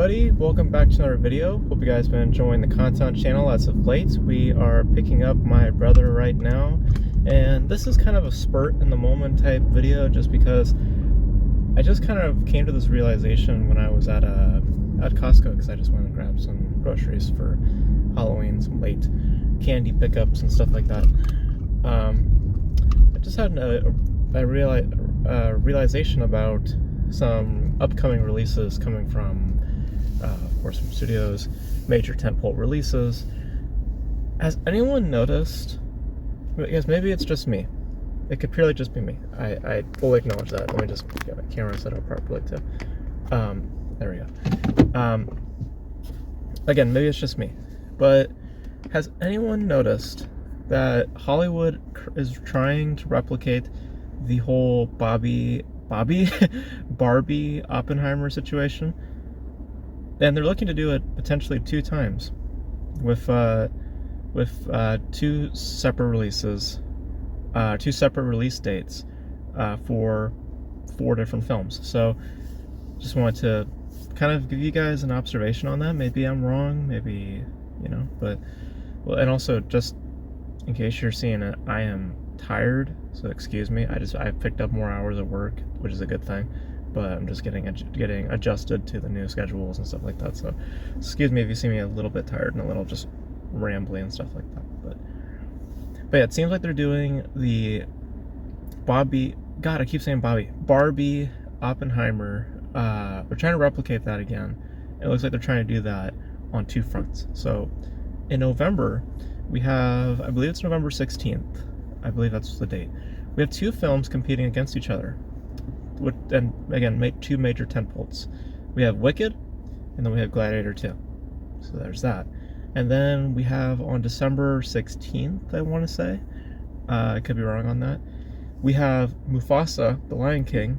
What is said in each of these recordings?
everybody, welcome back to another video. Hope you guys have been enjoying the content on the channel as of late. We are picking up my brother right now, and this is kind of a spurt in the moment type video just because I just kind of came to this realization when I was at Costco, because I just went and grabbed some groceries for Halloween, some late candy pickups and stuff like that. I just had a realization about some upcoming releases coming from, of course, from studios, major tentpole releases. Has anyone noticed? Because maybe it's just me. It could purely just be me. I fully acknowledge that. Let me just get my camera set up properly too. There we go. Again, maybe it's just me. But has anyone noticed that Hollywood is trying to replicate the whole Barbie Oppenheimer situation, and they're looking to do it potentially 2 times with 2 separate releases, 2 separate release dates for 4 different films. So just wanted to kind of give you guys an observation on that. Maybe I'm wrong, maybe, but well, and also just in case you're seeing it, I am tired, so excuse me. I picked up more hours of work, which is a good thing, but I'm just getting adjusted to the new schedules and stuff like that. So excuse me if you see me a little bit tired and a little just rambly and stuff like that. But yeah, it seems like they're doing the Barbie Oppenheimer. They're trying to replicate that again. It looks like they're trying to do that on 2 fronts. So in November, we have, I believe it's November 16th. I believe that's the date. We have 2 films competing against each other. And again, 2 major tentpoles. We have Wicked, and then we have Gladiator 2. So there's that. And then we have on December 16th, I want to say. I could be wrong on that. We have Mufasa, The Lion King,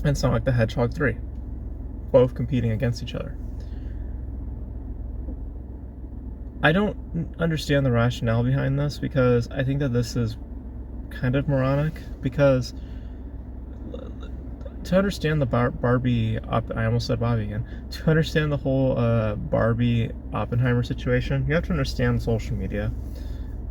and Sonic the Hedgehog 3. Both competing against each other. I don't understand the rationale behind this, because I think that this is kind of moronic, because to understand the I almost said Bobby again. To understand the whole Barbie Oppenheimer situation, you have to understand social media,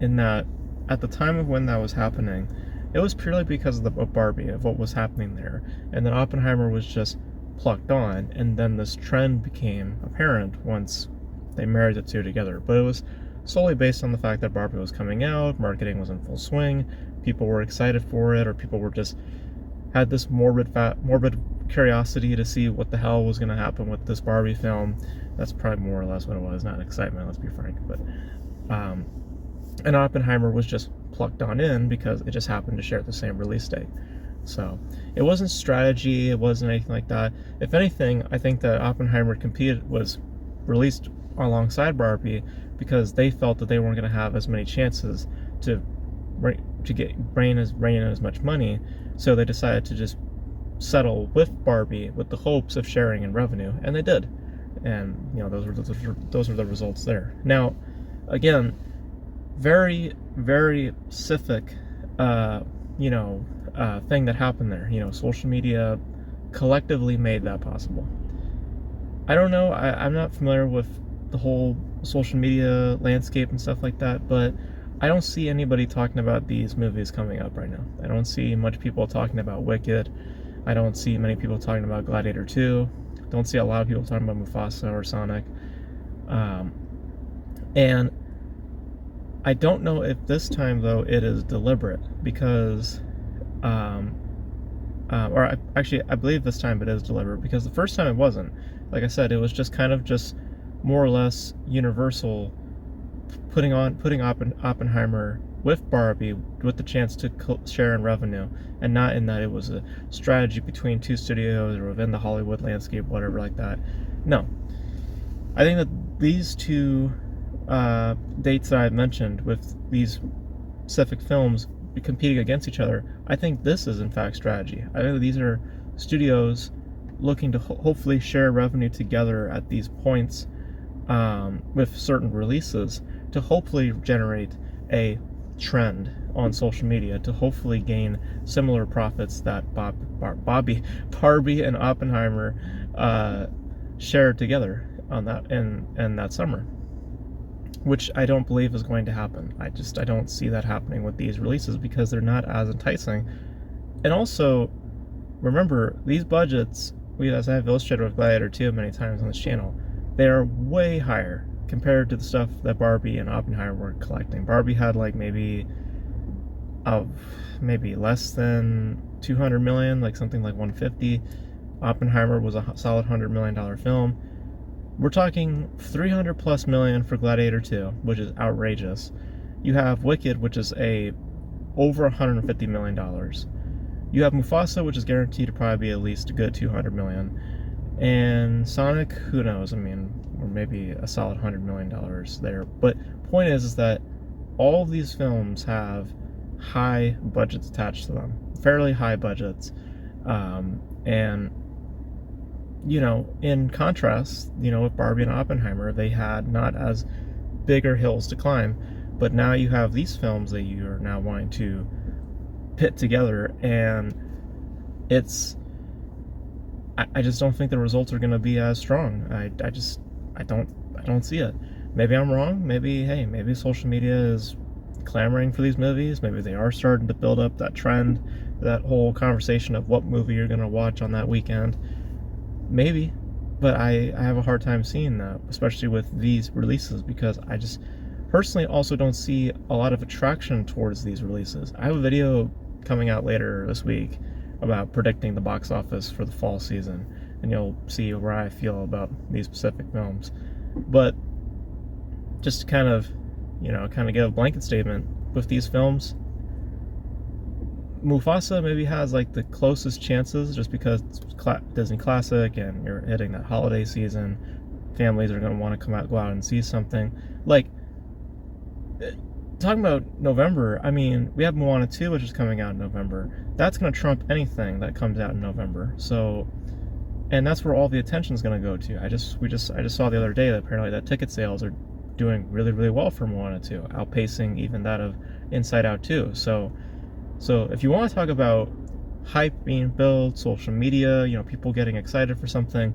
in that at the time of when that was happening, it was purely because of Barbie, of what was happening there, and then Oppenheimer was just plucked on, and then this trend became apparent once they married the 2 together. But it was solely based on the fact that Barbie was coming out, marketing was in full swing, people were excited for it, or people were just had this morbid curiosity to see what the hell was going to happen with this Barbie film. That's probably more or less what it was, not excitement, let's be frank. But and Oppenheimer was just plucked on in because it just happened to share the same release date. So it wasn't strategy, it wasn't anything like that. If anything, I think that Oppenheimer was released alongside Barbie because they felt that they weren't going to have as many chances to bring in as much money, so they decided to just settle with Barbie with the hopes of sharing in revenue, and they did. And those were the results there. Now, again, very, very specific thing that happened there. Social media collectively made that possible. I don't know, I'm not familiar with the whole social media landscape and stuff like that, but I don't see anybody talking about these movies coming up right now. I don't see much people talking about Wicked. I don't see many people talking about Gladiator 2. Don't see a lot of people talking about Mufasa or Sonic. And I don't know if this time, though, it is deliberate, because actually, I believe this time it is deliberate, because the first time it wasn't. Like I said, it was just kind of just more or less Universal putting Oppenheimer with Barbie with the chance to share in revenue, and not in that it was a strategy between 2 studios or within the Hollywood landscape, whatever like that. No. I think that these 2 dates that I've mentioned, with these specific films competing against each other, I think this is in fact strategy. I think that these are studios looking to hopefully share revenue together at these points with certain releases, to hopefully generate a trend on social media, to hopefully gain similar profits that Barbie and Oppenheimer shared together on that in that summer, which I don't believe is going to happen. I don't see that happening with these releases because they're not as enticing. And also, remember, these budgets, as I've illustrated with Gladiator 2 many times on this channel, they are way higher compared to the stuff that Barbie and Oppenheimer were collecting. Barbie had like maybe less than 200 million, like something like 150. Oppenheimer was a solid $100 million film. We're talking 300 plus million for Gladiator 2, which is outrageous. You have Wicked, which is over $150 million. You have Mufasa, which is guaranteed to probably be at least a good 200 million. And Sonic, who knows? I mean, or maybe a solid $100 million there. But point is that all of these films have high budgets attached to them, fairly high budgets. And, in contrast, with Barbie and Oppenheimer, they had not as bigger hills to climb. But now you have these films that you are now wanting to pit together, and I just don't think the results are going to be as strong. I don't see it. Maybe I'm wrong. Maybe social media is clamoring for these movies. Maybe they are starting to build up that trend, that whole conversation of what movie you're going to watch on that weekend. Maybe, but I have a hard time seeing that, especially with these releases, because I just personally also don't see a lot of attraction towards these releases. I have a video coming out later this week about predicting the box office for the fall season, and you'll see where I feel about these specific films. But just to kind of give a blanket statement with these films, Mufasa maybe has like the closest chances, just because it's Disney classic and you're hitting that holiday season. Families are going to want to go out and see something. Like, talking about November, I mean, we have Moana 2, which is coming out in November. That's going to trump anything that comes out in November. So, and that's where all the attention is going to go to. I just saw the other day that apparently that ticket sales are doing really, really well for Moana 2, outpacing even that of Inside Out 2. So if you want to talk about hype being built, social media, people getting excited for something,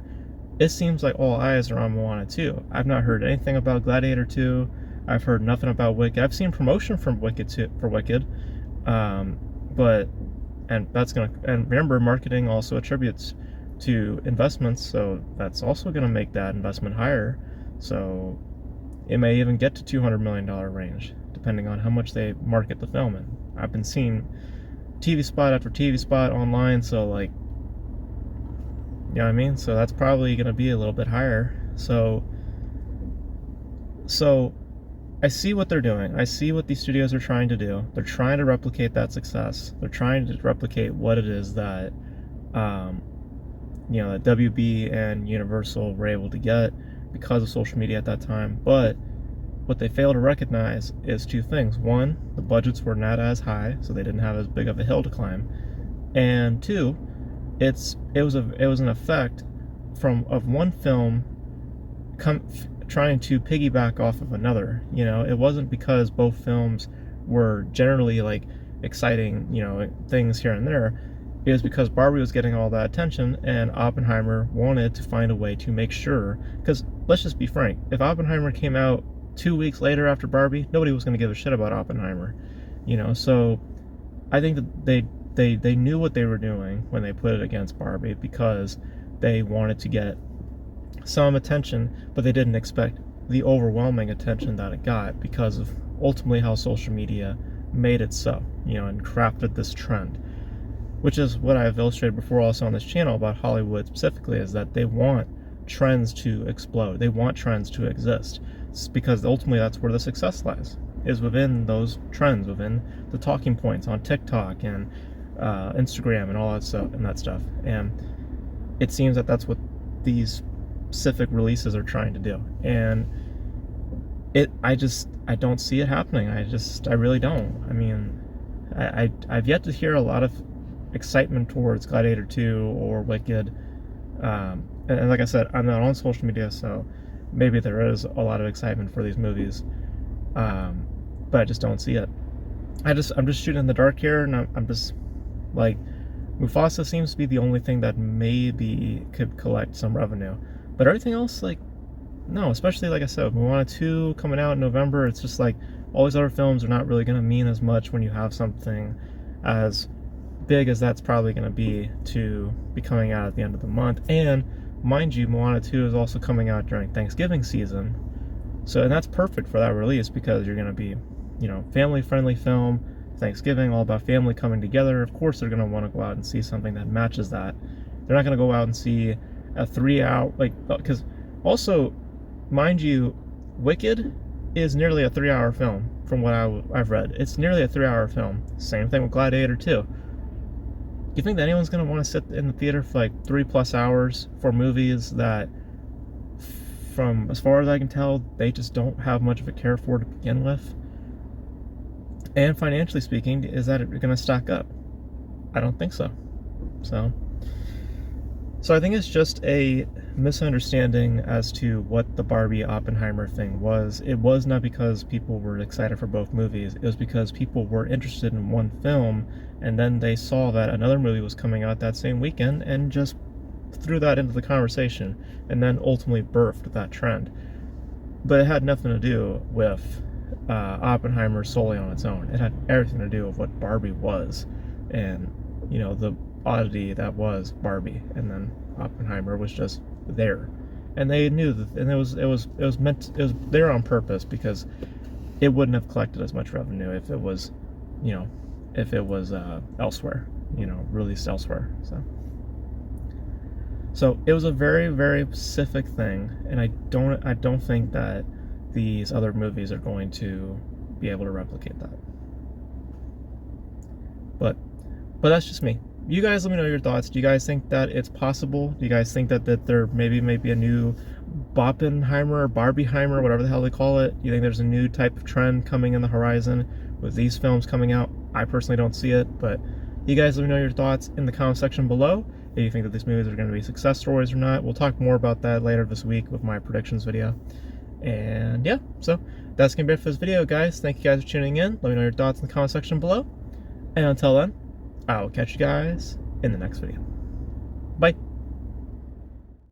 it seems like all eyes are on Moana 2. I've not heard anything about Gladiator 2. I've heard nothing about Wicked. I've seen promotion from Wicked for Wicked, but remember, marketing also attributes to investments, so that's also going to make that investment higher. So it may even get to $200 million range, depending on how much they market the film in. I've been seeing TV spot after TV spot online, so like, you know what I mean? So that's probably going to be a little bit higher. So I see what they're doing. I see what these studios are trying to do. They're trying to replicate that success. They're trying to replicate what it is that, that WB and Universal were able to get because of social media at that time. But what they fail to recognize is two things. One, the budgets were not as high, so they didn't have as big of a hill to climb. And two, it was an effect of one film trying to piggyback off of another. It wasn't because both films were generally like exciting, things here and there. It was because Barbie was getting all that attention, and Oppenheimer wanted to find a way to make sure, because let's just be frank, if Oppenheimer came out 2 weeks later after Barbie, nobody was going to give a shit about Oppenheimer. So I think that they knew what they were doing when they put it against Barbie, because they wanted to get some attention, but they didn't expect the overwhelming attention that it got, because of ultimately how social media made it so, and crafted this trend, which is what I've illustrated before also on this channel about Hollywood specifically, is that they want trends to explode. They want trends to exist. It's because ultimately that's where the success lies, is within those trends, within the talking points on TikTok and Instagram and all that stuff. And it seems that that's what these specific releases are trying to do. And I don't see it happening. I really don't. I mean, I've yet to hear a lot of excitement towards Gladiator 2 or Wicked. And like I said, I'm not on social media, so maybe there is a lot of excitement for these movies. But I just don't see it. I'm just shooting in the dark here, and I'm just like, Mufasa seems to be the only thing that maybe could collect some revenue. But everything else, like, no, especially like I said, Moana 2 coming out in November, it's just like all these other films are not really going to mean as much when you have something as big as that's probably going to be coming out at the end of the month. And mind you, Moana 2 is also coming out during Thanksgiving season. So, and that's perfect for that release because you're going to be, family friendly film, Thanksgiving, all about family coming together. Of course, they're going to want to go out and see something that matches that. They're not going to go out and see a 3 hour, because also, mind you, Wicked is nearly a 3 hour film from what I've read. It's nearly a 3 hour film. Same thing with Gladiator 2. You think that anyone's going to want to sit in the theater for like 3+ hours for movies that, from as far as I can tell, they just don't have much of a care for to begin with? And financially speaking, is that going to stack up? I don't think so. So I think it's just a misunderstanding as to what the Barbie Oppenheimer thing was. It was not because people were excited for both movies. It was because people were interested in one film, and then they saw that another movie was coming out that same weekend and just threw that into the conversation, and then ultimately birthed that trend. But it had nothing to do with Oppenheimer solely on its own. It had everything to do with what Barbie was, and the oddity that was Barbie, and then Oppenheimer was just there, and they knew that, and it was there on purpose because it wouldn't have collected as much revenue if it was, elsewhere, released elsewhere. So it was a very, very specific thing, and I don't think that these other movies are going to be able to replicate that. But that's just me. You guys let me know your thoughts. Do you guys think that it's possible? Do you guys think that there maybe a new Barbenheimer or Barbieheimer, whatever the hell they call it? You think there's a new type of trend coming in the horizon with these films coming out? I personally don't see it, but you guys let me know your thoughts in the comment section below. If you think that these movies are going to be success stories or not. We'll talk more about that later this week with my predictions video. And yeah, so that's going to be it for this video, guys. Thank you guys for tuning in. Let me know your thoughts in the comment section below. And until then, I'll catch you guys in the next video.